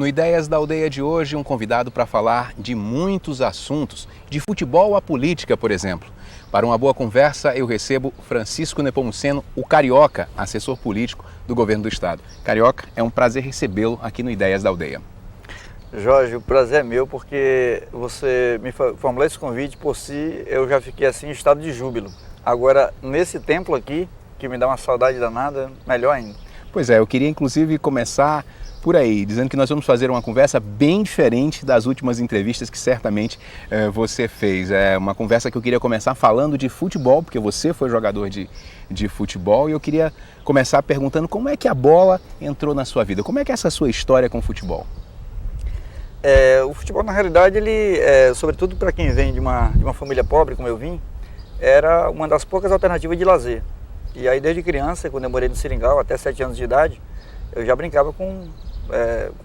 No Ideias da Aldeia de hoje, um convidado para falar de muitos assuntos, de futebol à política, por exemplo. Para uma boa conversa, eu recebo Francisco Nepomuceno, o Carioca, assessor político do governo do estado. Carioca, é um prazer recebê-lo aqui no Ideias da Aldeia. Jorge, o prazer é meu porque você me formulou esse convite, por si eu já fiquei assim em estado de júbilo. Agora, nesse templo aqui, que me dá uma saudade danada, melhor ainda. Pois é, eu queria inclusive começar por aí, dizendo que nós vamos fazer uma conversa bem diferente das últimas entrevistas que certamente você fez. É uma conversa que eu queria começar falando de futebol, porque você foi jogador de futebol, e eu queria começar perguntando como é que a bola entrou na sua vida, como é que é essa sua história com o futebol? O futebol, na realidade, ele, sobretudo para quem vem de uma família pobre, como eu vim, era uma das poucas alternativas de lazer. E aí, desde criança, quando eu morei no Seringal, até 7 anos de idade, eu já brincava com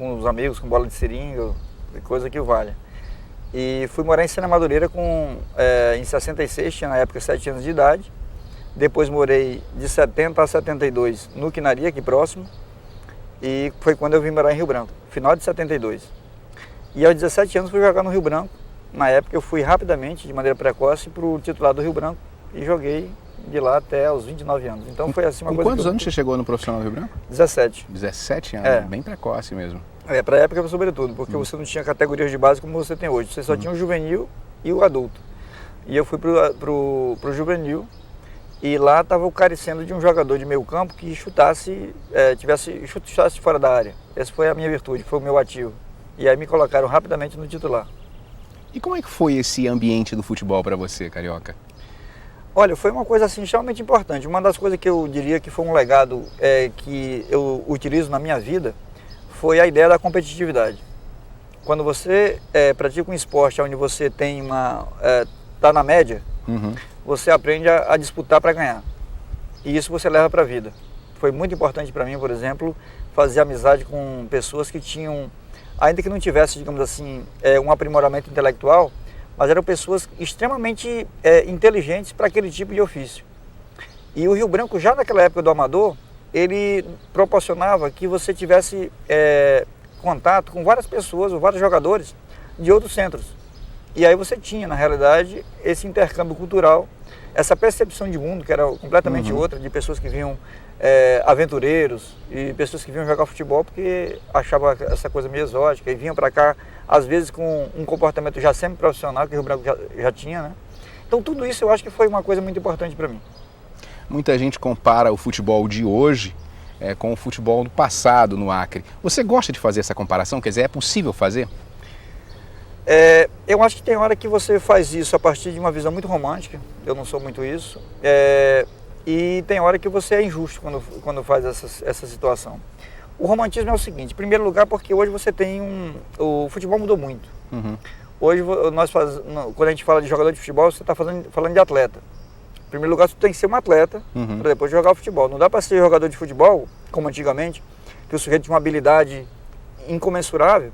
os amigos, com bola de seringa, coisa que valha. E fui morar em Sena Madureira em 66, tinha na época 7 anos de idade. Depois morei de 70 a 72 no Quinaria, aqui próximo. E foi quando eu vim morar em Rio Branco, final de 72. E aos 17 anos fui jogar no Rio Branco. Na época eu fui rapidamente, de maneira precoce, para o titular do Rio Branco e joguei de lá até aos 29 anos. Então foi assim uma coisa. Quantos anos você chegou no profissional do Rio Branco? 17. 17 anos, bem precoce mesmo. Para a época, sobretudo, porque você não tinha categorias de base como você tem hoje. Você só tinha o juvenil e o adulto. E eu fui pro juvenil e lá estava o carecendo de um jogador de meio campo que chutasse fora da área. Essa foi a minha virtude, foi o meu ativo. E aí me colocaram rapidamente no titular. E como é que foi esse ambiente do futebol para você, Carioca? Olha, foi uma coisa assim extremamente importante. Uma das coisas que eu diria que foi um legado que eu utilizo na minha vida foi a ideia da competitividade. Quando você pratica um esporte onde você tem tá na média, você aprende a disputar para ganhar. E isso você leva para a vida. Foi muito importante para mim, por exemplo, fazer amizade com pessoas que tinham, ainda que não tivesse, digamos assim, um aprimoramento intelectual, mas eram pessoas extremamente inteligentes para aquele tipo de ofício. E o Rio Branco, já naquela época do amador, ele proporcionava que você tivesse contato com várias pessoas, ou vários jogadores de outros centros. E aí você tinha, na realidade, esse intercâmbio cultural, essa percepção de mundo, que era completamente outra, de pessoas que vinham aventureiros e pessoas que vinham jogar futebol porque achavam essa coisa meio exótica e vinham para cá, às vezes com um comportamento já semi-profissional, que o Rio Branco já tinha, né? Então tudo isso eu acho que foi uma coisa muito importante para mim. Muita gente compara o futebol de hoje com o futebol do passado no Acre. Você gosta de fazer essa comparação? Quer dizer, é possível fazer? Eu acho que tem hora que você faz isso a partir de uma visão muito romântica, eu não sou muito isso, e tem hora que você é injusto quando faz essa situação. O romantismo é o seguinte, em primeiro lugar porque hoje você tem o futebol mudou muito. Hoje quando a gente fala de jogador de futebol, você está falando de atleta. Em primeiro lugar, você tem que ser um atleta para depois jogar o futebol. Não dá para ser jogador de futebol, como antigamente, que o sujeito tinha uma habilidade incomensurável,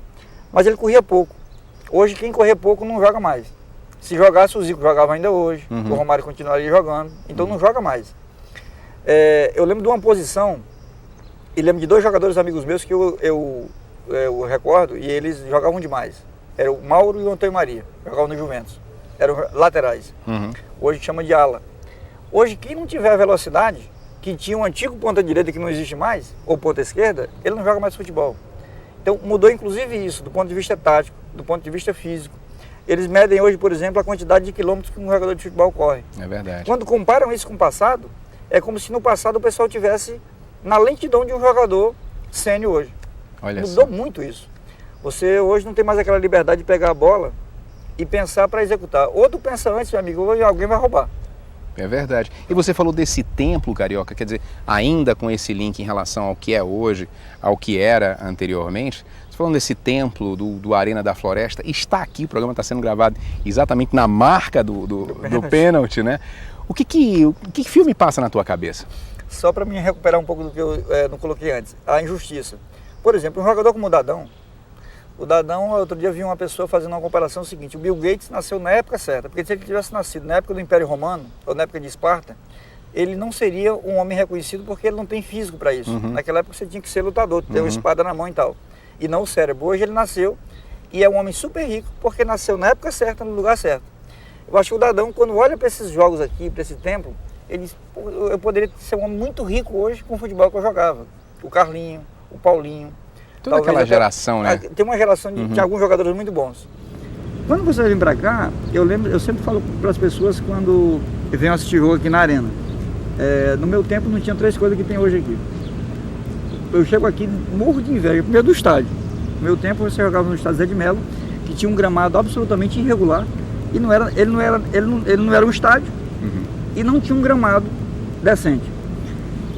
mas ele corria pouco. Hoje, quem correr pouco não joga mais. Se jogasse, o Zico jogava ainda hoje, o Romário continuaria jogando, então não joga mais. Eu lembro de uma posição, e lembro de 2 jogadores amigos meus que eu recordo, e eles jogavam demais. Era o Mauro e o Antônio Maria, jogavam no Juventus. Eram laterais. Hoje chama de ala. Hoje, quem não tiver velocidade, que tinha um antigo ponta direita que não existe mais, ou ponta esquerda, ele não joga mais futebol. Então mudou inclusive isso, do ponto de vista tático, do ponto de vista físico. Eles medem hoje, por exemplo, a quantidade de quilômetros que um jogador de futebol corre. É verdade. Quando comparam isso com o passado, é como se no passado o pessoal tivesse na lentidão de um jogador sênior hoje. Mudou muito isso. Você hoje não tem mais aquela liberdade de pegar a bola e pensar para executar. Ou tu pensa antes, meu amigo, ou alguém vai roubar. É verdade. E você falou desse templo, Carioca, quer dizer, ainda com esse link em relação ao que é hoje, ao que era anteriormente, você falando desse templo do Arena da Floresta, está aqui, o programa está sendo gravado exatamente na marca do pênalti, né? O que filme passa na tua cabeça? Só para me recuperar um pouco do que eu não coloquei antes, a injustiça. Por exemplo, um jogador como o Dadão, outro dia vi uma pessoa fazendo uma comparação seguinte, o Bill Gates nasceu na época certa, porque se ele tivesse nascido na época do Império Romano, ou na época de Esparta, ele não seria um homem reconhecido porque ele não tem físico para isso. Naquela época você tinha que ser lutador, ter uma espada na mão e tal. e não o cérebro. Hoje ele nasceu e é um homem super rico porque nasceu na época certa, no lugar certo. Eu acho que o Dadão, quando olha para esses jogos aqui, para esse templo, ele diz, eu poderia ser um homem muito rico hoje com o futebol que eu jogava. O Carlinho, o Paulinho. Toda aquela geração, né? Tem uma geração de alguns jogadores muito bons. Quando você vem para cá, eu sempre falo para as pessoas quando venho assistir jogo aqui na Arena. No meu tempo não tinha 3 coisas que tem hoje aqui. Eu chego aqui, morro de inveja, primeiro do estádio. No meu tempo você jogava no estádio Zé de Melo, que tinha um gramado absolutamente irregular, e ele não era um estádio, e não tinha um gramado decente.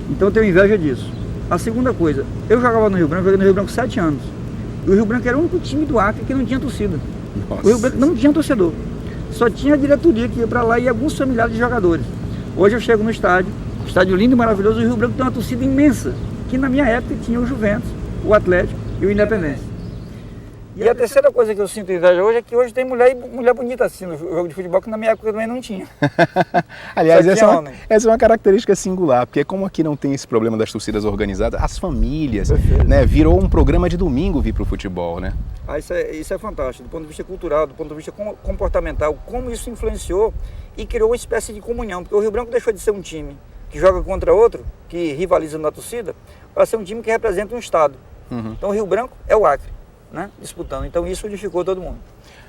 Então eu tenho inveja disso. A segunda coisa, eu jogava no Rio Branco, joguei no Rio Branco 7 anos. E o Rio Branco era o único time do Acre que não tinha torcida. Nossa. O Rio Branco não tinha torcedor. Só tinha a diretoria que ia para lá e alguns familiares de jogadores. Hoje eu chego no estádio lindo e maravilhoso, o Rio Branco tem uma torcida imensa, que na minha época tinha o Juventus, o Atlético e o Independência. E a terceira coisa que eu sinto inveja hoje é que hoje tem mulher bonita assim no jogo de futebol, que na minha época também não tinha. Aliás, essa é uma característica singular, porque como aqui não tem esse problema das torcidas organizadas, as famílias, né, virou um programa de domingo vir para o futebol, né? Isso é fantástico, do ponto de vista cultural, do ponto de vista comportamental, como isso influenciou e criou uma espécie de comunhão, porque o Rio Branco deixou de ser um time que joga contra outro, que rivaliza na torcida, para ser um time que representa um estado. Então o Rio Branco é o Acre, né, disputando. Então isso unificou todo mundo.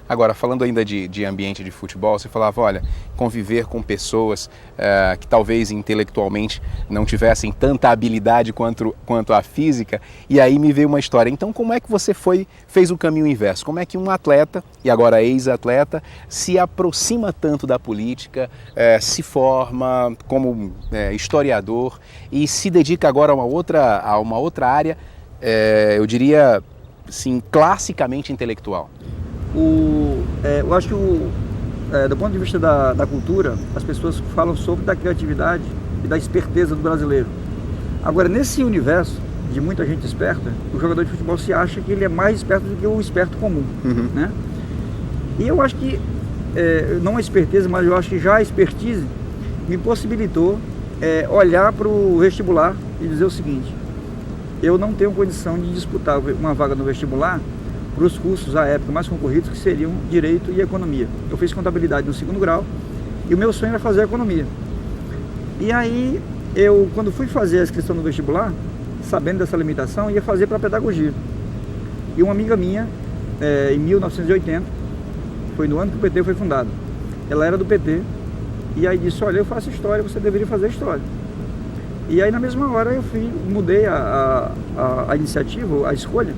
Agora, falando ainda de ambiente de futebol, você falava, olha, conviver com pessoas que talvez intelectualmente não tivessem tanta habilidade quanto a física, e aí me veio uma história. Então, como é que você fez o caminho inverso? Como é que um atleta, e agora ex-atleta, se aproxima tanto da política, se forma como historiador e se dedica agora a uma outra área, eu diria, assim, classicamente intelectual? Eu acho que do ponto de vista da cultura, as pessoas falam sobre da criatividade e da esperteza do brasileiro. Agora, nesse universo de muita gente esperta, o jogador de futebol se acha que ele é mais esperto do que o esperto comum, né? E eu acho que, não a esperteza, mas eu acho que já a expertise me possibilitou olhar para o vestibular e dizer o seguinte: eu não tenho condição de disputar uma vaga no vestibular para os cursos à época mais concorridos, que seriam Direito e Economia. Eu fiz Contabilidade no 2º grau e o meu sonho era fazer Economia. E aí, quando fui fazer a inscrição no vestibular, sabendo dessa limitação, ia fazer para Pedagogia. E uma amiga minha, em 1980, foi no ano que o PT foi fundado, ela era do PT, e aí disse, olha, eu faço História, você deveria fazer História. E aí, na mesma hora, eu mudei a iniciativa, a escolha,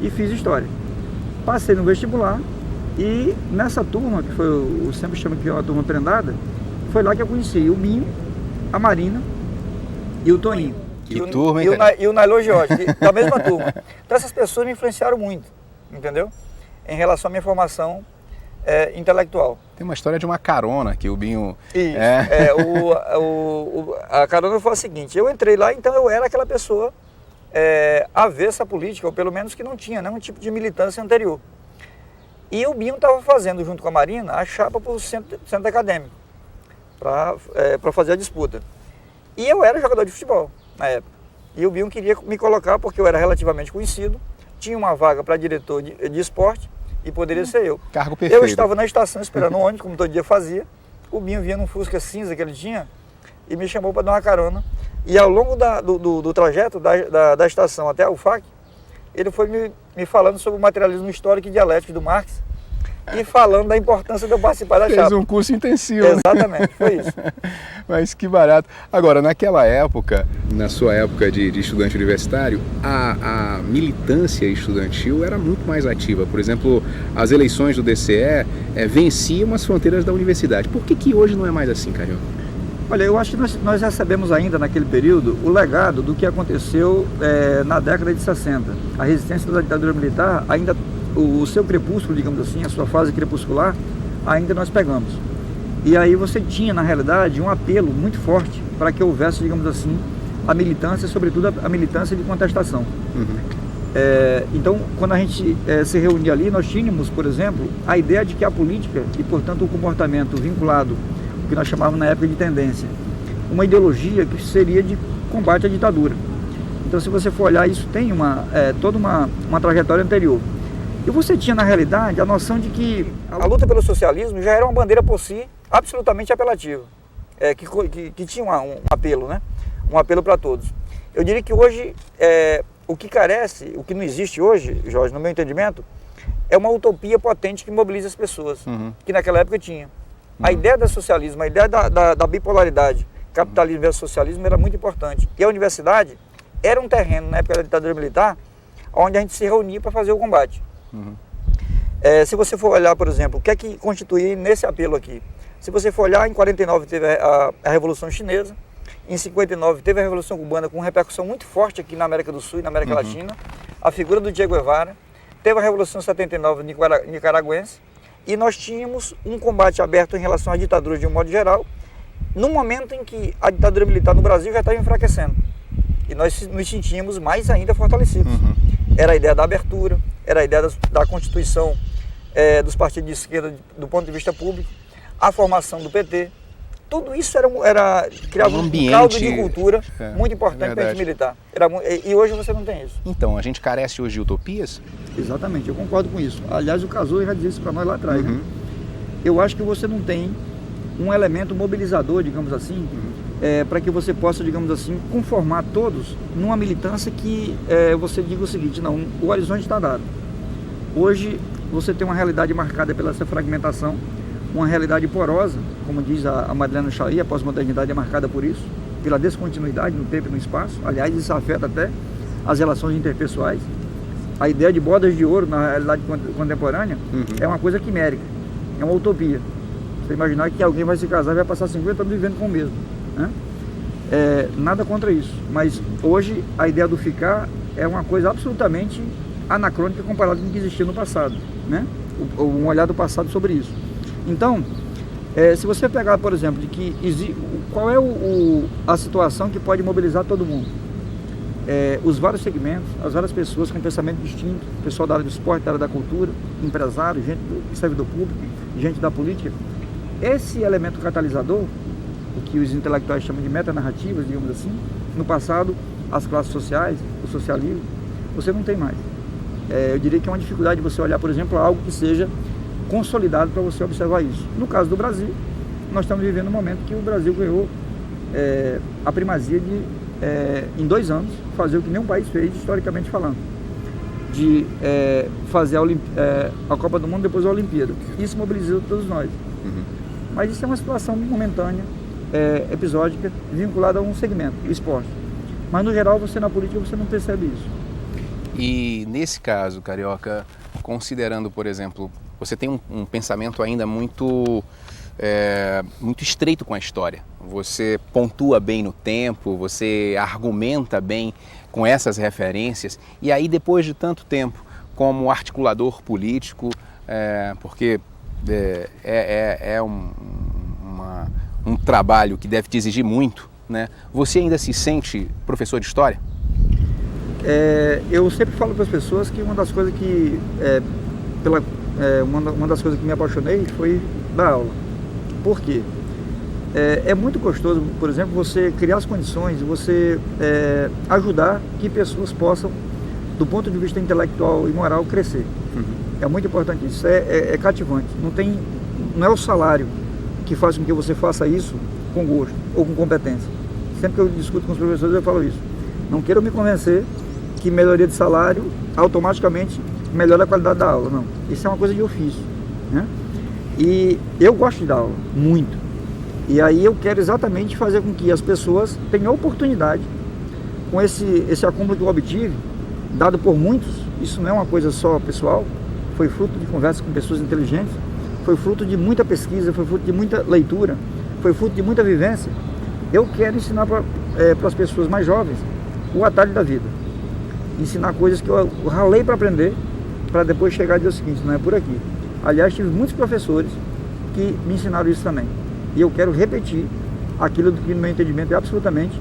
e fiz História. Passei no vestibular e nessa turma, que foi, eu sempre chamo que é uma turma prendada, foi lá que eu conheci o Binho, a Marina e o Toninho. Que turma, hein? E o Nailô Jorge, da mesma turma. Então essas pessoas me influenciaram muito, entendeu? Em relação à minha formação intelectual. Tem uma história de uma carona que o Binho... Isso, a carona foi a seguinte: eu entrei lá, então eu era aquela pessoa avessa à política, ou pelo menos que não tinha nenhum tipo de militância anterior. E o Binho estava fazendo, junto com a Marina, a chapa para o centro acadêmico, para fazer a disputa. E eu era jogador de futebol na época. E o Binho queria me colocar porque eu era relativamente conhecido, tinha uma vaga para diretor de esporte e poderia ser eu. Cargo perfeito. Eu estava na estação esperando o ônibus, como todo dia fazia. O Binho vinha num Fusca cinza que ele tinha e me chamou para dar uma carona. E ao longo do trajeto da estação até a UFAC, ele foi me falando sobre o materialismo histórico e dialético do Marx e falando da importância de eu participar da chapa. Fez um curso intensivo. Exatamente, foi isso. Mas que barato. Agora, naquela época, na sua época de estudante universitário, a militância estudantil era muito mais ativa. Por exemplo, as eleições do DCE venciam as fronteiras da universidade. Por que hoje não é mais assim, Carioca? Olha, eu acho que nós recebemos ainda naquele período o legado do que aconteceu na década de 60. A resistência da ditadura militar, ainda o seu crepúsculo, digamos assim, a sua fase crepuscular, ainda nós pegamos. E aí você tinha, na realidade, um apelo muito forte para que houvesse, digamos assim, a militância, sobretudo a militância de contestação. Então, quando a gente se reunia ali, nós tínhamos, por exemplo, a ideia de que a política e, portanto, o comportamento vinculado, o que nós chamávamos na época de tendência, uma ideologia que seria de combate à ditadura. Então, se você for olhar, isso tem toda uma trajetória anterior. E você tinha, na realidade, a noção de que a luta pelo socialismo já era uma bandeira por si absolutamente apelativa, que tinha um apelo, né? Um apelo para todos. Eu diria que hoje, o que carece, o que não existe hoje, Jorge, no meu entendimento, é uma utopia potente que mobiliza as pessoas, que naquela época tinha. A ideia do socialismo, a ideia da bipolaridade, capitalismo versus socialismo, era muito importante. E a universidade era um terreno, na época da ditadura militar, onde a gente se reunia para fazer o combate. Se você for olhar, por exemplo, o que é que constituía nesse apelo aqui? Se você for olhar, em 49 teve a Revolução Chinesa, em 59 teve a Revolução Cubana com repercussão muito forte aqui na América do Sul e na América Latina, a figura do Che Guevara, teve a Revolução 79 nicaragüense, e nós tínhamos um combate aberto em relação à ditadura de um modo geral, no momento em que a ditadura militar no Brasil já estava enfraquecendo. E nós nos sentíamos mais ainda fortalecidos. Era a ideia da abertura, era a ideia da constituição dos partidos de esquerda do ponto de vista público, a formação do PT. Tudo isso criava um caldo de cultura muito importante para a gente militar. E hoje você não tem isso. Então, a gente carece hoje de utopias? Exatamente, eu concordo com isso. Aliás, o Cazorla já disse isso para nós lá atrás. Né? Eu acho que você não tem um elemento mobilizador, digamos assim, para que você possa, digamos assim, conformar todos numa militância que você diga o seguinte: não, o horizonte está dado. Hoje você tem uma realidade marcada pela essa fragmentação, uma realidade porosa, como diz a Madeleine Chailly, a pós-modernidade é marcada por isso, pela descontinuidade no tempo e no espaço. Aliás, isso afeta até as relações interpessoais. A ideia de bodas de ouro na realidade contemporânea é uma coisa quimérica, é uma utopia. Você imaginar que alguém vai se casar e vai passar 50 anos vivendo com o mesmo, né? Nada contra isso, mas hoje a ideia do ficar é uma coisa absolutamente anacrônica comparada com o que existia no passado, né? Um olhar do passado sobre isso. Então, se você pegar, por exemplo, de que qual é a situação que pode mobilizar todo mundo? Os vários segmentos, as várias pessoas com pensamento distinto, pessoal da área do esporte, da área da cultura, empresário, gente do servidor público, gente da política. Esse elemento catalisador, o que os intelectuais chamam de metanarrativas, digamos assim, no passado, as classes sociais, o socialismo, você não tem mais. Eu diria que é uma dificuldade de você olhar, por exemplo, algo que seja consolidado para você observar isso. No caso do Brasil, nós estamos vivendo um momento que o Brasil ganhou a primazia de, em 2 anos, fazer o que nenhum país fez, historicamente falando, de fazer a Copa do Mundo depois a Olimpíada. Isso mobilizou todos nós. Mas isso é uma situação momentânea, episódica, vinculada a um segmento, o esporte. Mas no geral, você na política, você não percebe isso. E nesse caso, Carioca, considerando, por exemplo, você tem um pensamento ainda muito estreito com a história. Você pontua bem no tempo, você argumenta bem com essas referências. E aí, depois de tanto tempo como articulador político, porque um trabalho que deve te exigir muito, né? Você ainda se sente professor de história? Eu sempre falo para as pessoas que uma das coisas que uma das coisas que me apaixonei foi dar aula. Por quê? É muito gostoso, por exemplo, você criar as condições, você ajudar que pessoas possam, do ponto de vista intelectual e moral, crescer. É muito importante isso, é cativante. Não é o salário que faz com que você faça isso com gosto ou com competência. Sempre que eu discuto com os professores eu falo isso. Não queiram me convencer que melhoria de salário automaticamente melhora a qualidade da aula, não. Isso é uma coisa de ofício, né? E eu gosto de dar aula, muito. E aí eu quero exatamente fazer com que as pessoas tenham oportunidade, com esse acúmulo que eu obtive, dado por muitos, isso não é uma coisa só pessoal, foi fruto de conversas com pessoas inteligentes, foi fruto de muita pesquisa, foi fruto de muita leitura, foi fruto de muita vivência. Eu quero ensinar para as pessoas mais jovens o atalho da vida. Ensinar coisas que eu ralei para aprender, para depois chegar e dizer o seguinte: não é por aqui. Aliás, tive muitos professores que me ensinaram isso também. E eu quero repetir aquilo que, no meu entendimento, é absolutamente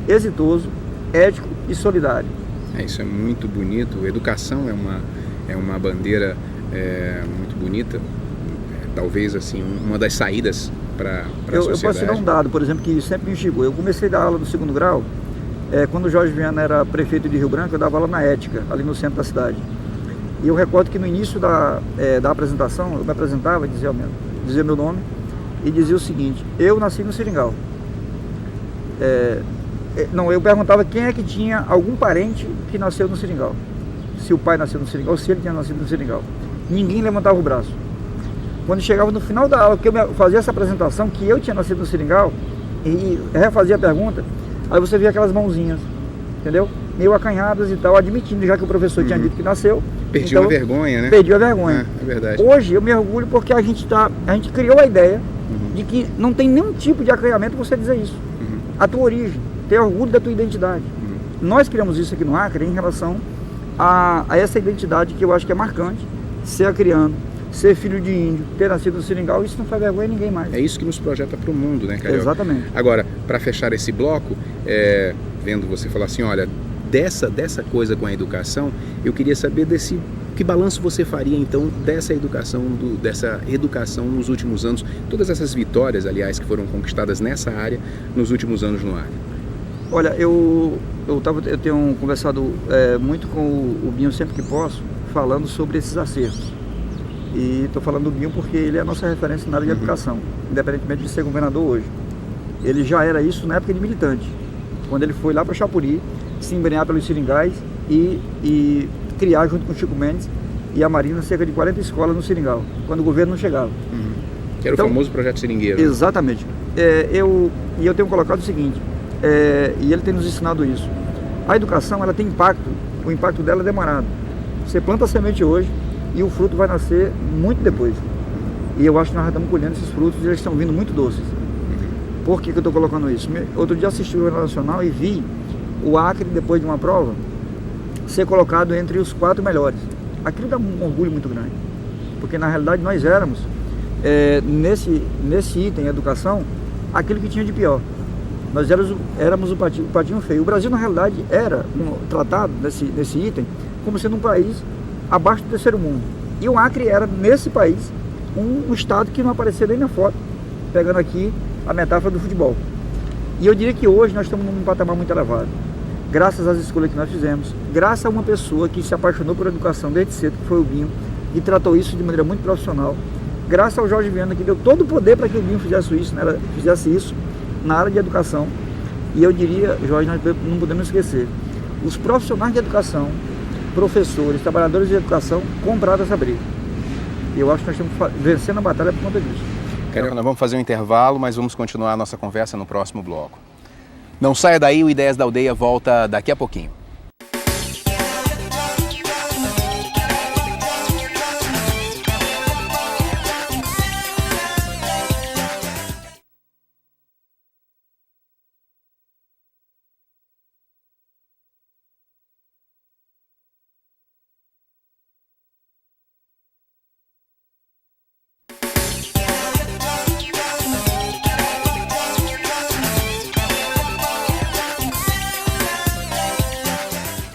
exitoso, ético e solidário. Isso é muito bonito. Educação é uma bandeira muito bonita. Talvez assim uma das saídas para a sociedade. Eu posso te dar um dado, por exemplo, que sempre me instigou. Eu comecei a dar aula do 2º grau quando o Jorge Viana era prefeito de Rio Branco, eu dava aula na Ética, ali no centro da cidade. E eu recordo que no início da apresentação, eu me apresentava, dizia meu nome, e dizia o seguinte: eu nasci no Seringal. Eu perguntava quem é que tinha algum parente que nasceu no Seringal. Se o pai nasceu no Seringal, se ele tinha nascido no Seringal. Ninguém levantava o braço. Quando chegava no final da aula, que eu fazia essa apresentação, que eu tinha nascido no Seringal, e refazia a pergunta, aí você via aquelas mãozinhas, entendeu? Meio acanhadas e tal, admitindo já que o professor tinha dito que nasceu. Perdi a vergonha, né? Perdi a vergonha. É verdade. Hoje eu me orgulho porque a gente criou a ideia de que não tem nenhum tipo de acanhamento você dizer isso. A tua origem, ter orgulho da tua identidade. Nós criamos isso aqui no Acre em relação a essa identidade que eu acho que é marcante, ser acriano, ser filho de índio, ter nascido no Seringal, isso não faz vergonha a ninguém mais. É isso que nos projeta para o mundo, né, Carioca? Exatamente. Agora, para fechar esse bloco, vendo você falar assim, olha, dessa coisa com a educação, eu queria saber que balanço você faria então dessa educação nos últimos anos, todas essas vitórias, aliás, que foram conquistadas nessa área nos últimos anos no Acre. Olha, eu tenho conversado muito com o Binho sempre que posso, falando sobre esses acertos. E estou falando do Binho porque ele é a nossa referência na área de educação, independentemente de ser governador hoje. Ele já era isso na época de militante, quando ele foi lá para Chapuri, se embrenhar pelos seringais e criar, junto com o Chico Mendes e a Marina, cerca de 40 escolas no Seringal, quando o governo não chegava. Que era o famoso projeto Seringueiro. Exatamente. Eu tenho colocado o seguinte, e ele tem nos ensinado isso. A educação, ela tem impacto, o impacto dela é demorado. Você planta a semente hoje e o fruto vai nascer muito depois. E eu acho que nós já estamos colhendo esses frutos e eles estão vindo muito doces. Por que eu estou colocando isso? Outro dia assisti o Jornal Nacional e vi o Acre, depois de uma prova, ser colocado entre os 4 melhores. Aquilo dá um orgulho muito grande, porque na realidade nós éramos, nesse item educação, aquilo que tinha de pior. Nós éramos o patinho feio. O Brasil na realidade era tratado nesse item como sendo um país abaixo do 3º mundo. E o Acre era, nesse país, um estado que não aparecia nem na foto, pegando aqui a metáfora do futebol. E eu diria que hoje nós estamos num patamar muito elevado, graças às escolhas que nós fizemos, graças a uma pessoa que se apaixonou por educação desde cedo, que foi o Binho, e tratou isso de maneira muito profissional, graças ao Jorge Viana, que deu todo o poder para que o Binho fizesse isso na área de educação. E eu diria, Jorge, nós não podemos esquecer, os profissionais de educação, professores, trabalhadores de educação, compraram essa briga. E eu acho que nós estamos vencendo a batalha por conta disso. Carioca, nós vamos fazer um intervalo, mas vamos continuar a nossa conversa no próximo bloco. Não saia daí, o Ideias da Aldeia volta daqui a pouquinho.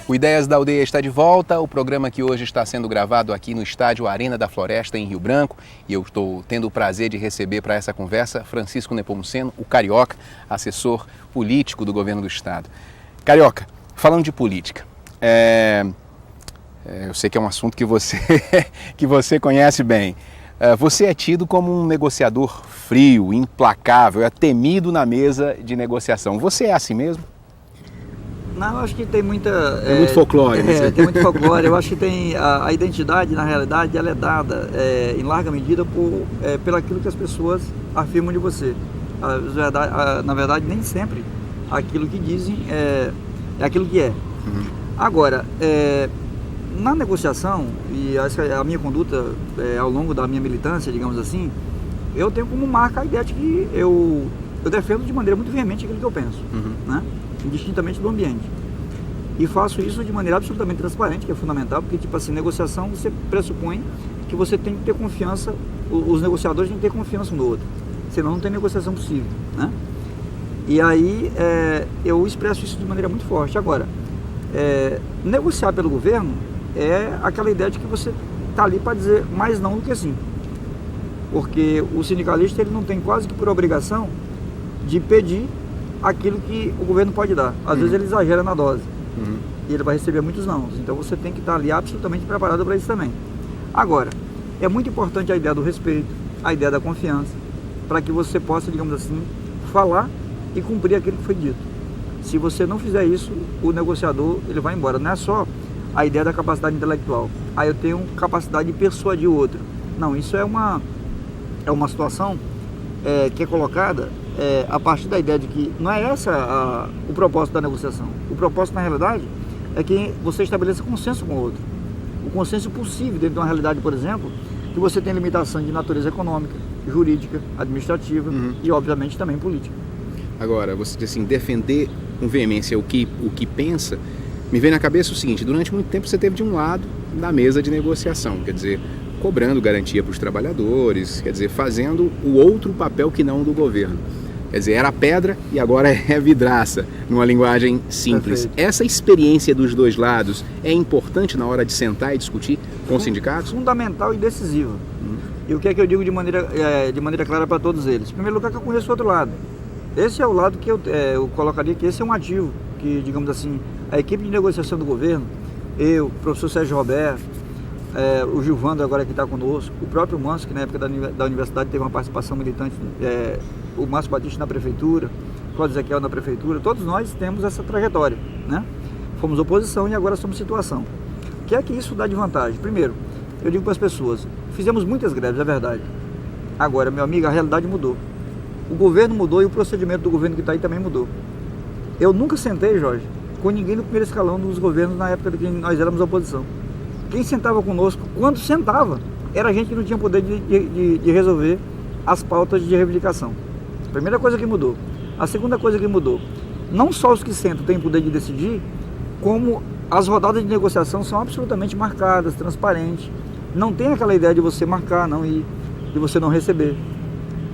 O Ideias da Aldeia está de volta, o programa que hoje está sendo gravado aqui no estádio Arena da Floresta, em Rio Branco, e eu estou tendo o prazer de receber para essa conversa Francisco Nepomuceno, o Carioca, assessor político do governo do estado. Carioca, falando de política, eu sei que é um assunto que você conhece bem. Você é tido como um negociador frio, implacável, é temido na mesa de negociação. Você é assim mesmo? Não, eu acho que tem muita... Tem muito folclore. Tem muito folclore. Eu acho que tem a identidade, na realidade, ela é dada em larga medida pelo aquilo que as pessoas afirmam de você. Na verdade, nem sempre aquilo que dizem é aquilo que é. Agora, na negociação, e essa é a minha conduta ao longo da minha militância, digamos assim, eu tenho como marca a ideia de que eu defendo de maneira muito veemente aquilo que eu penso, né? Indistintamente do ambiente. E faço isso de maneira absolutamente transparente, que é fundamental, porque, tipo assim, negociação você pressupõe que você tem que ter confiança, os negociadores têm que ter confiança um no outro, senão não tem negociação possível, né? E aí eu expresso isso de maneira muito forte. Agora, negociar pelo governo é aquela ideia de que você está ali para dizer mais não do que sim. Porque o sindicalista ele não tem quase que por obrigação de pedir aquilo que o governo pode dar. Às vezes ele exagera na dose. E ele vai receber muitos não. Então você tem que estar ali absolutamente preparado para isso também. Agora, é muito importante a ideia do respeito, a ideia da confiança, para que você possa, digamos assim, falar e cumprir aquilo que foi dito. Se você não fizer isso, o negociador ele vai embora. Não é só a ideia da capacidade intelectual. Eu tenho capacidade de persuadir o outro. Não, isso é uma situação que é colocada a partir da ideia de que não é essa o propósito da negociação. O propósito, na realidade, é que você estabeleça consenso com o outro. O consenso possível dentro de uma realidade, por exemplo, que você tem limitação de natureza econômica, jurídica, administrativa e, obviamente, também política. Agora, você diz assim, defender com veemência o que pensa, me vem na cabeça o seguinte: durante muito tempo você teve de um lado da mesa de negociação, quer dizer, cobrando garantia para os trabalhadores, quer dizer, fazendo o outro papel que não do governo. Quer dizer, era pedra e agora é vidraça, numa linguagem simples. Perfeito. Essa experiência dos dois lados é importante na hora de sentar e discutir com os sindicatos? Fundamental e decisiva. E o que é que eu digo de maneira clara para todos eles? Em primeiro lugar, que eu conheço o outro lado. Esse é o lado que eu colocaria que esse é um ativo, que, digamos assim, a equipe de negociação do governo, eu, o professor Sérgio Roberto, o Gilvando agora que está conosco, o próprio Manso, que na época da universidade teve uma participação militante, o Márcio Batista na prefeitura, o Cláudio Ezequiel na prefeitura, todos nós temos essa trajetória, né? Fomos oposição e agora somos situação. O que é que isso dá de vantagem? Primeiro, eu digo para as pessoas, fizemos muitas greves, é verdade. Agora, meu amigo, a realidade mudou. O governo mudou e o procedimento do governo que está aí também mudou. Eu nunca sentei, Jorge, com ninguém no primeiro escalão dos governos na época de que nós éramos oposição. Quem sentava conosco, quando sentava, era gente que não tinha poder de resolver as pautas de reivindicação. Primeira coisa que mudou. A segunda coisa que mudou, não só os que sentam têm poder de decidir, como as rodadas de negociação são absolutamente marcadas, transparentes. Não tem aquela ideia de você marcar, não ir, de você não receber.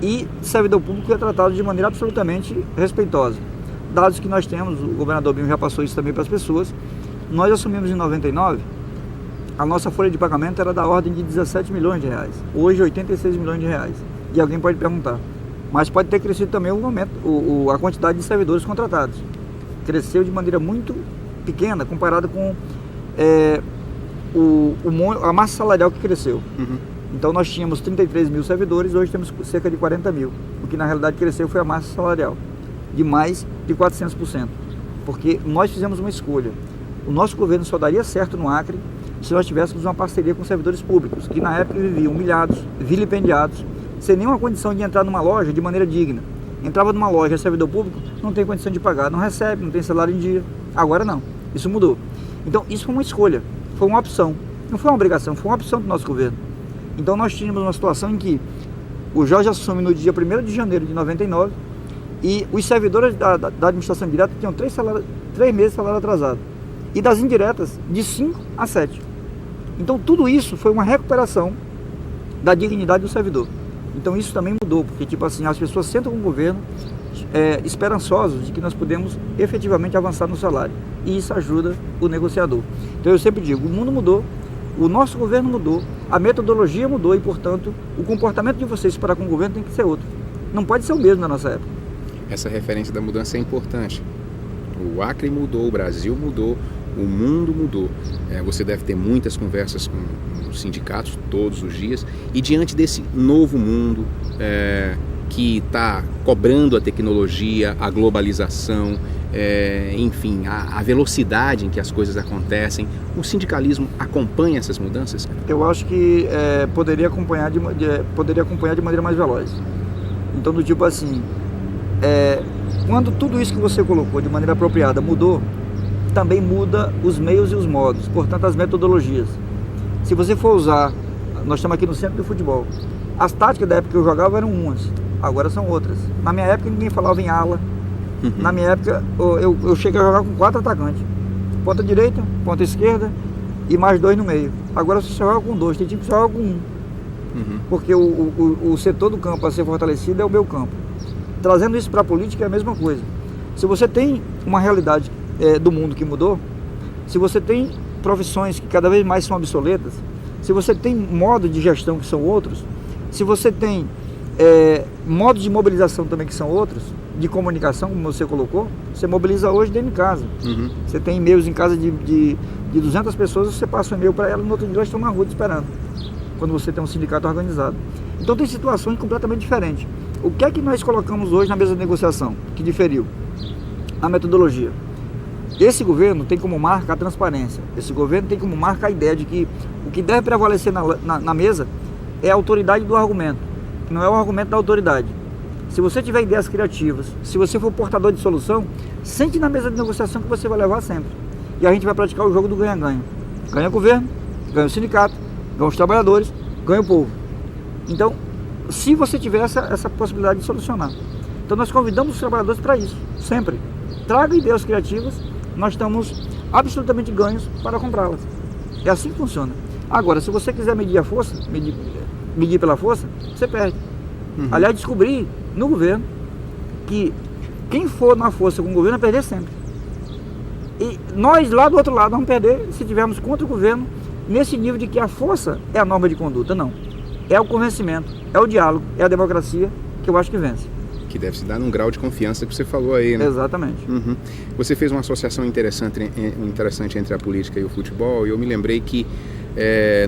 E servidor público é tratado de maneira absolutamente respeitosa. Dados que nós temos, o governador Binho já passou isso também para as pessoas, nós assumimos em 99, a nossa folha de pagamento era da ordem de 17 milhões de reais. Hoje, 86 milhões de reais. E alguém pode perguntar, mas pode ter crescido também a quantidade de servidores contratados. Cresceu de maneira muito pequena, comparado com a massa salarial que cresceu. Então nós tínhamos 33 mil servidores, hoje temos cerca de 40 mil. O que na realidade cresceu foi a massa salarial, de mais de 400%. Porque nós fizemos uma escolha. O nosso governo só daria certo no Acre se nós tivéssemos uma parceria com servidores públicos, que na época viviam humilhados, vilipendiados, sem nenhuma condição de entrar numa loja de maneira digna. Entrava numa loja, servidor público, não tem condição de pagar, não recebe, não tem salário em dia. Agora não, isso mudou. Então isso foi uma escolha, foi uma opção. Não foi uma obrigação, foi uma opção do nosso governo. Então nós tínhamos uma situação em que o Jorge assume no dia 1º de janeiro de 99 e os servidores da administração direta tinham 3 meses de salário atrasado. E das indiretas, de 5 a 7. Então tudo isso foi uma recuperação da dignidade do servidor. Então isso também mudou, porque tipo assim, as pessoas sentam com o governo esperançosos de que nós podemos efetivamente avançar no salário. E isso ajuda o negociador. Então eu sempre digo, o mundo mudou, o nosso governo mudou, a metodologia mudou e, portanto, o comportamento de vocês para com o governo tem que ser outro. Não pode ser o mesmo na nossa época. Essa referência da mudança é importante. O Acre mudou, o Brasil mudou, o mundo mudou. Você deve ter muitas conversas com os sindicatos todos os dias e diante desse novo mundo que está cobrando a tecnologia, a globalização, enfim, a velocidade em que as coisas acontecem, o sindicalismo acompanha essas mudanças? Eu acho que poderia acompanhar de maneira mais veloz. Então, do tipo assim, quando tudo isso que você colocou de maneira apropriada mudou, também muda os meios e os modos, portanto as metodologias. Se você for usar, nós estamos aqui no centro do futebol, as táticas da época que eu jogava eram umas, agora são outras. Na minha época ninguém falava em ala, na minha época eu cheguei a jogar com 4 atacantes, ponta direita, ponta esquerda e mais 2 no meio. Agora você só joga com 2, tem time que só joga com 1, porque o setor do campo a ser fortalecido é o meu campo. Trazendo isso para a política é a mesma coisa. Se você tem uma realidade do mundo que mudou, se você tem profissões que cada vez mais são obsoletas, se você tem modos de gestão que são outros, se você tem modos de mobilização também que são outros, de comunicação, como você colocou, você mobiliza hoje dentro de casa. Uhum. Você tem e-mails em casa de 200 pessoas, você passa um e-mail para ela, no outro dia elas estão na rua esperando, quando você tem um sindicato organizado. Então tem situações completamente diferentes. O que é que nós colocamos hoje na mesa de negociação, que diferiu? A metodologia. Esse governo tem como marca a transparência. Esse governo tem como marca a ideia de que o que deve prevalecer na mesa é a autoridade do argumento, não é o argumento da autoridade. Se você tiver ideias criativas, se você for portador de solução, sente na mesa de negociação que você vai levar sempre. E a gente vai praticar o jogo do ganha-ganha. Ganha o governo, ganha o sindicato, ganha os trabalhadores, ganha o povo. Então, se você tiver essa possibilidade de solucionar. Então nós convidamos os trabalhadores para isso, sempre. Traga ideias criativas, nós estamos absolutamente ganhos para comprá-las. É assim que funciona. Agora, se você quiser medir a força, medir pela força, você perde. Uhum. Aliás, descobri no governo que quem for na força com o governo vai perder sempre. E nós lá do outro lado vamos perder se tivermos contra o governo nesse nível de que a força é a norma de conduta. Não. É o convencimento, é o diálogo, é a democracia que eu acho que vence. Que deve se dar num grau de confiança que você falou aí, né? Exatamente. Uhum. Você fez uma associação interessante entre a política e o futebol, e eu me lembrei que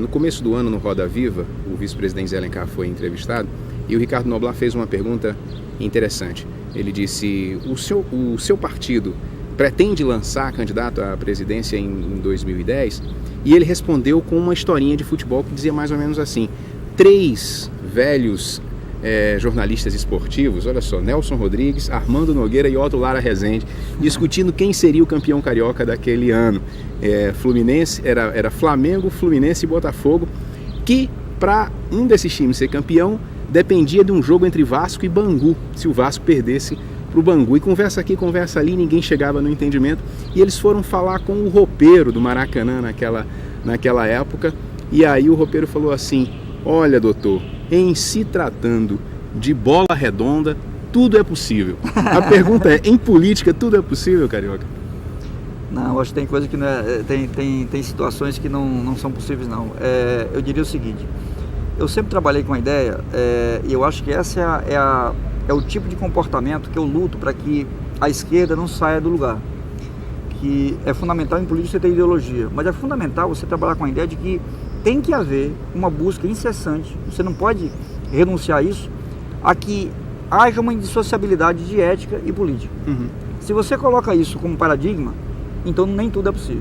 no começo do ano, no Roda Viva, o vice-presidente Zé Alencar foi entrevistado, e o Ricardo Noblat fez uma pergunta interessante. Ele disse, o seu partido pretende lançar candidato à presidência em 2010? E ele respondeu com uma historinha de futebol que dizia mais ou menos assim: 3 velhos jornalistas esportivos, olha só, Nelson Rodrigues, Armando Nogueira e Otto Lara Rezende, discutindo quem seria o campeão carioca daquele ano. Fluminense, era Flamengo, Fluminense e Botafogo, que para um desses times ser campeão dependia de um jogo entre Vasco e Bangu, se o Vasco perdesse para o Bangu. E conversa aqui, conversa ali, ninguém chegava no entendimento, e eles foram falar com o roupeiro do Maracanã naquela época, e aí o roupeiro falou assim: olha, doutor, em se tratando de bola redonda, tudo é possível. A pergunta é, em política tudo é possível, Carioca? Não, acho que tem coisa que não é, tem situações que não são possíveis, não. Eu diria o seguinte: eu sempre trabalhei com a ideia, e eu acho que essa é o tipo de comportamento que eu luto para que a esquerda não saia do lugar. Que é fundamental em política você ter ideologia, mas é fundamental você trabalhar com a ideia de que tem que haver uma busca incessante, você não pode renunciar a isso, a que haja uma indissociabilidade de ética e política. Uhum. Se você coloca isso como paradigma, então nem tudo é possível.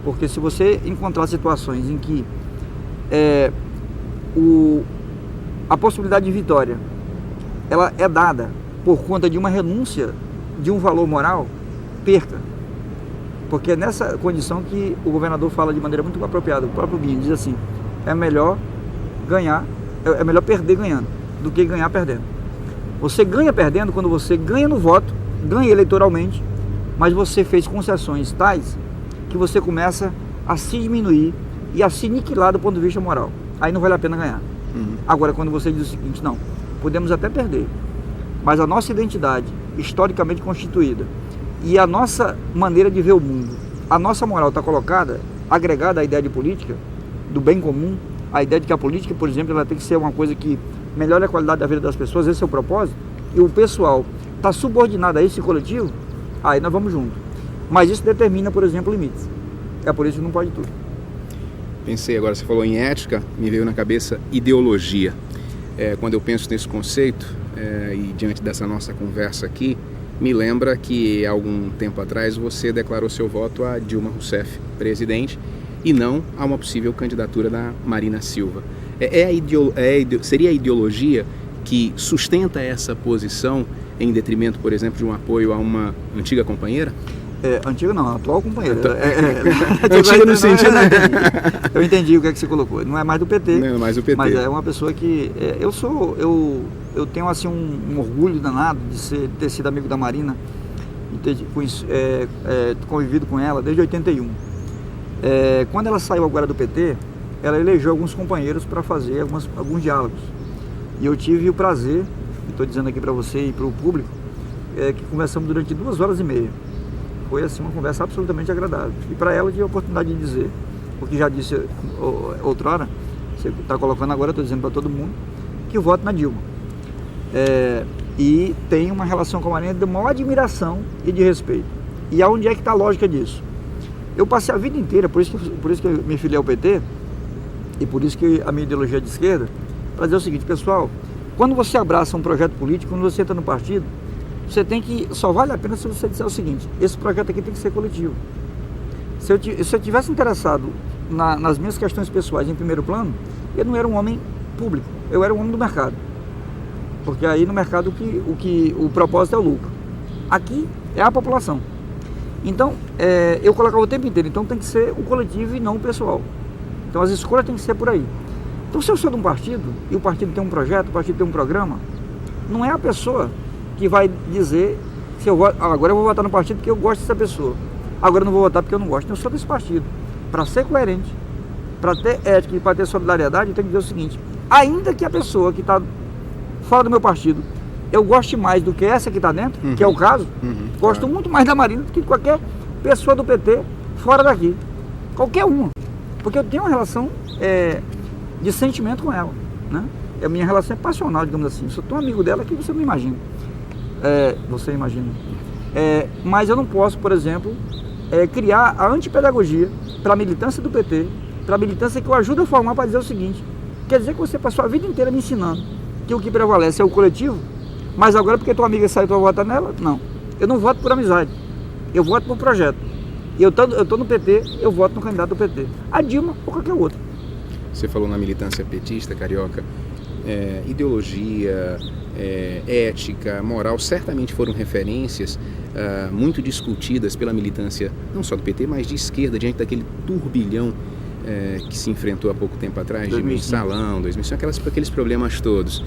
Porque se você encontrar situações em que a possibilidade de vitória ela é dada por conta de uma renúncia de um valor moral, perca. Porque é nessa condição que o governador fala de maneira muito apropriada. O próprio Binho diz assim: é melhor perder ganhando do que ganhar perdendo. Você ganha perdendo quando você ganha no voto, ganha eleitoralmente, mas você fez concessões tais que você começa a se diminuir e a se aniquilar do ponto de vista moral. Aí não vale a pena ganhar. Uhum. Agora, quando você diz o seguinte: não, podemos até perder, mas a nossa identidade historicamente constituída e a nossa maneira de ver o mundo, a nossa moral está colocada, agregada à ideia de política, do bem comum, a ideia de que a política, por exemplo, ela tem que ser uma coisa que melhore a qualidade da vida das pessoas, esse é o propósito, e o pessoal está subordinado a esse coletivo, aí nós vamos junto. Mas isso determina, por exemplo, limites. É por isso que não pode tudo. Pensei agora, você falou em ética, me veio na cabeça ideologia. Quando eu penso nesse conceito, e diante dessa nossa conversa aqui, me lembra que há algum tempo atrás você declarou seu voto a Dilma Rousseff, presidente, e não a uma possível candidatura da Marina Silva. Seria a ideologia que sustenta essa posição em detrimento, por exemplo, de um apoio a uma antiga companheira? Antiga não, atual companheira. Antiga no sentido... Eu entendi o que é que você colocou. Não é mais do PT. Não é mais do PT. Mas é uma pessoa que... Eu tenho assim um orgulho danado de ter sido amigo da Marina e ter convivido com ela desde 81. Quando ela saiu agora do PT, ela elegeu alguns companheiros para fazer alguns diálogos. E eu tive o prazer, estou dizendo aqui para você e para o público, que conversamos durante 2h30. Foi assim uma conversa absolutamente agradável. E para ela eu tive a oportunidade de dizer, o que já disse outrora, você está colocando agora, estou dizendo para todo mundo, que eu voto na Dilma. e tem uma relação com a Marina de maior admiração e de respeito. E aonde é que está a lógica disso? Eu passei a vida inteira, por isso que eu me filiei ao PT, e por isso que a minha ideologia é de esquerda, para dizer o seguinte, pessoal, quando você abraça um projeto político, quando você entra no partido, você tem que, só vale a pena se você disser o seguinte, esse projeto aqui tem que ser coletivo. Se eu tivesse interessado nas minhas questões pessoais em primeiro plano, eu não era um homem público, eu era um homem do mercado. Porque aí no mercado o propósito é o lucro. Aqui é a população. Então, eu colocava o tempo inteiro, então tem que ser o coletivo e não o pessoal. Então as escolhas têm que ser por aí. Então se eu sou de um partido, e o partido tem um projeto, o partido tem um programa, não é a pessoa que vai dizer, se eu agora eu vou votar no partido porque eu gosto dessa pessoa, agora eu não vou votar porque eu não gosto. Eu sou desse partido. Para ser coerente, para ter ética e para ter solidariedade, eu tenho que dizer o seguinte, ainda que a pessoa que está fora do meu partido, eu goste mais do que essa que está dentro, que é o caso, gosto muito mais da Marina do que qualquer pessoa do PT fora daqui. Qualquer uma. Porque eu tenho uma relação de sentimento com ela, né? A minha relação é passional, digamos assim. Eu sou tão amigo dela que você não imagina. Você imagina. Mas eu não posso, por exemplo, criar a antipedagogia para a militância do PT, para a militância que eu ajudo a formar, para dizer o seguinte, quer dizer que você passou a vida inteira me ensinando que o que prevalece é o coletivo, mas agora porque tua amiga saiu, tu vai votar nela? Não. Eu não voto por amizade, eu voto por projeto. E eu tô no PT, eu voto no candidato do PT. A Dilma ou qualquer outro. Você falou na militância petista, Carioca, ideologia, ética, moral, certamente foram referências muito discutidas pela militância, não só do PT, mas de esquerda, diante daquele turbilhão que se enfrentou há pouco tempo atrás, 2005. De mensalão, 2005, aqueles problemas todos.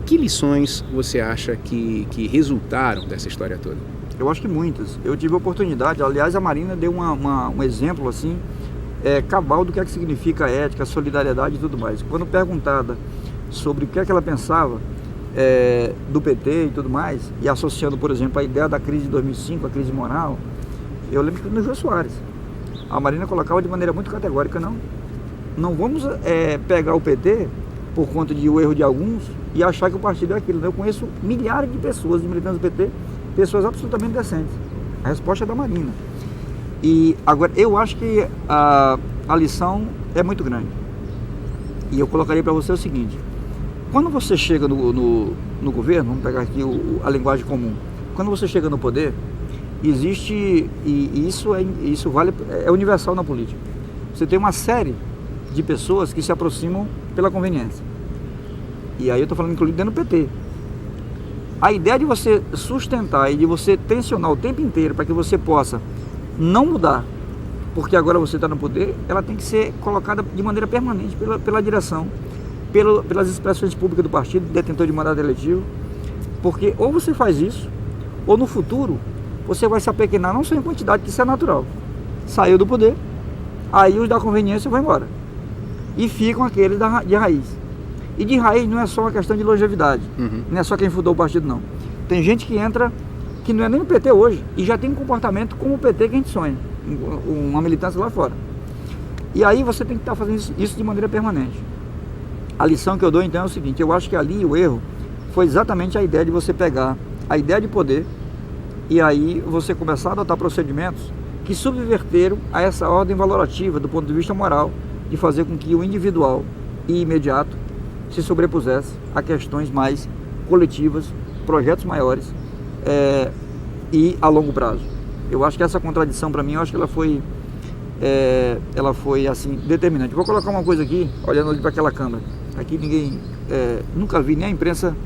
Que lições você acha que resultaram dessa história toda? Eu acho que muitas. Eu tive a oportunidade, aliás, a Marina deu um exemplo assim, cabal do que é que significa ética, solidariedade e tudo mais. Quando perguntada sobre o que é que ela pensava do PT e tudo mais, e associando, por exemplo, a ideia da crise de 2005, a crise moral, eu lembro que no Jô Soares, a Marina colocava de maneira muito categórica, não vamos pegar o PT por conta de o erro de alguns e achar que o partido é aquilo. Eu conheço milhares de pessoas, de militantes do PT, pessoas absolutamente decentes. A resposta é da Marina. E agora, eu acho que a lição é muito grande. E eu colocaria para você o seguinte, quando você chega no governo, vamos pegar aqui a linguagem comum, quando você chega no poder, existe, e isso vale, é universal na política, você tem uma série de pessoas que se aproximam pela conveniência. E aí eu estou falando inclusive dentro do PT. A ideia de você sustentar e de você tensionar o tempo inteiro para que você possa não mudar, porque agora você está no poder, ela tem que ser colocada de maneira permanente pela direção, pelas expressões públicas do partido, detentor de mandato eletivo, porque ou você faz isso, ou no futuro você vai se apequenar não só em quantidade, que isso é natural. Saiu do poder, aí os da conveniência vão embora. E ficam aqueles de raiz. E de raiz não é só uma questão de longevidade, não é só quem fundou o partido, não. Tem gente que entra, que não é nem o PT hoje, e já tem um comportamento como o PT que a gente sonha, uma militância lá fora. E aí você tem que estar fazendo isso de maneira permanente. A lição que eu dou então é o seguinte, eu acho que ali o erro foi exatamente a ideia de você pegar a ideia de poder e aí você começar a adotar procedimentos que subverteram a essa ordem valorativa do ponto de vista moral, de fazer com que o individual e imediato se sobrepusesse a questões mais coletivas, projetos maiores e a longo prazo. Eu acho que essa contradição para mim, eu acho que ela foi assim, determinante. Vou colocar uma coisa aqui, olhando ali para aquela câmera. Aqui ninguém, nunca vi nem a imprensa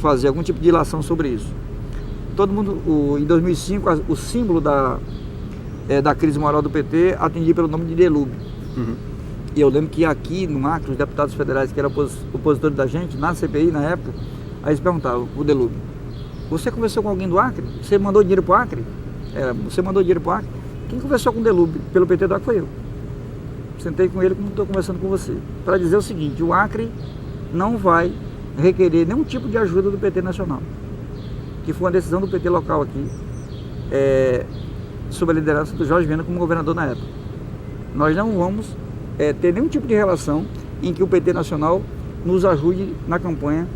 fazer algum tipo de ilação sobre isso. Todo mundo, em 2005, o símbolo da crise moral do PT atendia pelo nome de Delúbio. E eu lembro que aqui no Acre, os deputados federais que eram opositores da gente, na CPI na época, aí eles perguntavam, o Delúbio, você conversou com alguém do Acre? Você mandou dinheiro para o Acre? Você mandou dinheiro para o Acre? Quem conversou com o Delúbio pelo PT do Acre foi eu. Sentei com ele como estou conversando com você, para dizer o seguinte, o Acre não vai requerer nenhum tipo de ajuda do PT nacional, que foi uma decisão do PT local aqui, sob a liderança do Jorge Viana como governador na época. Nós não vamos ter nenhum tipo de relação em que o PT nacional nos ajude na campanha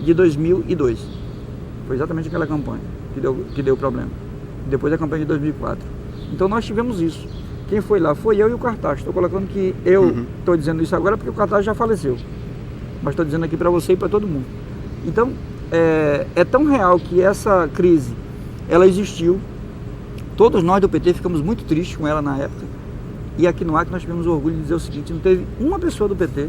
de 2002. Foi exatamente aquela campanha que deu problema. Depois da campanha de 2004. Então nós tivemos isso. Quem foi lá foi eu e o Cartaz. Estou colocando que eu estou dizendo isso agora porque o Cartaz já faleceu. Mas estou dizendo aqui para você e para todo mundo. Então, é tão real que essa crise, ela existiu. Todos nós do PT ficamos muito tristes com ela na época. E aqui no Acre nós tivemos o orgulho de dizer o seguinte: não teve uma pessoa do PT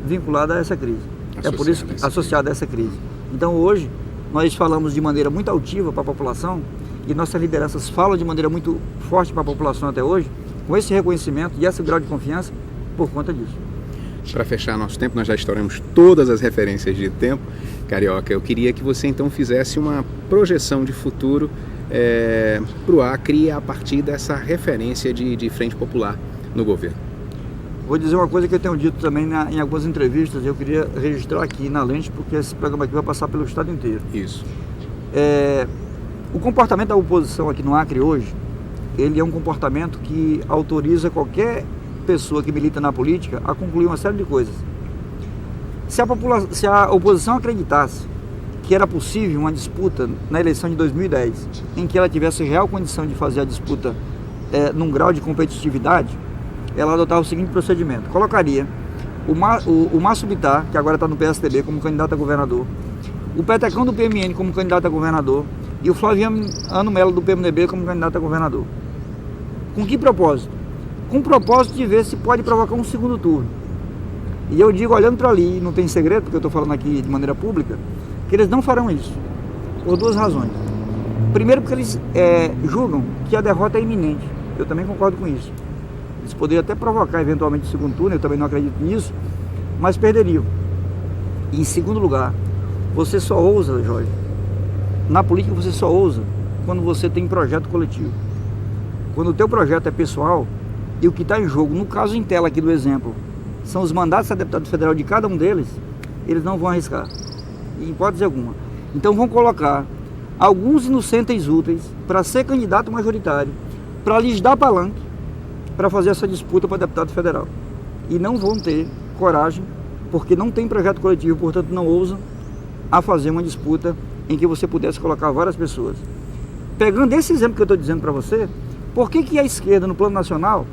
vinculada a essa crise. É por isso que associada a essa crise. Então hoje nós falamos de maneira muito altiva para a população e nossas lideranças falam de maneira muito forte para a população até hoje, com esse reconhecimento e esse grau de confiança por conta disso. Para fechar nosso tempo, nós já estouramos todas as referências de tempo. Carioca, eu queria que você então fizesse uma projeção de futuro para o Acre a partir dessa referência de frente popular no governo. Vou dizer uma coisa que eu tenho dito também em algumas entrevistas, eu queria registrar aqui na Lente, porque esse programa aqui vai passar pelo estado inteiro. Isso. O comportamento da oposição aqui no Acre hoje, ele é um comportamento que autoriza qualquer pessoa que milita na política a concluir uma série de coisas. Se a oposição acreditasse que era possível uma disputa na eleição de 2010, em que ela tivesse real condição de fazer a disputa num grau de competitividade, ela adotava o seguinte procedimento: colocaria o Márcio Bittar, que agora está no PSDB, como candidato a governador, o Petecão do PMN como candidato a governador e o Flaviano Melo do PMDB como candidato a governador. Com que propósito? Com o propósito de ver se pode provocar um segundo turno. E eu digo, olhando para ali, não tem segredo, porque eu estou falando aqui de maneira pública, que eles não farão isso, por duas razões. Primeiro, porque eles julgam que a derrota é iminente. Eu também concordo com isso. Eles poderiam até provocar eventualmente o segundo turno, eu também não acredito nisso, mas perderiam. E em segundo lugar, você só ousa, Jorge, na política você só ousa quando você tem projeto coletivo. Quando o teu projeto é pessoal e o que está em jogo, no caso em tela aqui do exemplo, são os mandatos a deputado federal de cada um deles, eles não vão arriscar, em hipótese alguma. Então vão colocar alguns inocentes úteis para ser candidato majoritário, para lhes dar palanque, para fazer essa disputa para deputado federal. E não vão ter coragem, porque não tem projeto coletivo, portanto não ousam a fazer uma disputa em que você pudesse colocar várias pessoas. Pegando esse exemplo que eu estou dizendo para você, por que a esquerda no plano nacional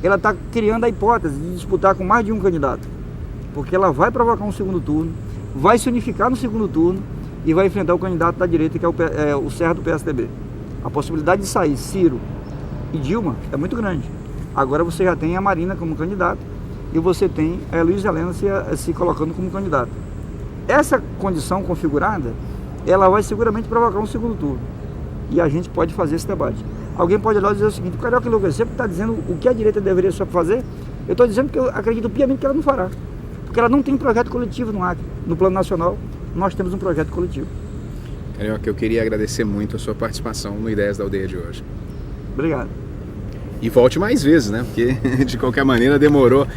ela está criando a hipótese de disputar com mais de um candidato? Porque ela vai provocar um segundo turno, vai se unificar no segundo turno e vai enfrentar o candidato da direita, que é o Serra do PSDB. A possibilidade de sair Ciro e Dilma é muito grande. Agora você já tem a Marina como candidato e você tem a Luiz Helena se colocando como candidato. Essa condição configurada, ela vai seguramente provocar um segundo turno. E a gente pode fazer esse debate. Alguém pode olhar e dizer o seguinte: o Carioca enlouqueceu porque está dizendo o que a direita deveria só fazer. Eu estou dizendo que eu acredito piamente que ela não fará. Porque ela não tem projeto coletivo no Acre. No plano nacional, nós temos um projeto coletivo. Carioca, eu queria agradecer muito a sua participação no Ideias da Aldeia de hoje. Obrigado. E volte mais vezes, né? Porque de qualquer maneira demorou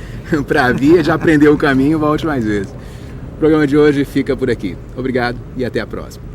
para vir, já aprendeu o caminho, volte mais vezes. O programa de hoje fica por aqui. Obrigado e até a próxima.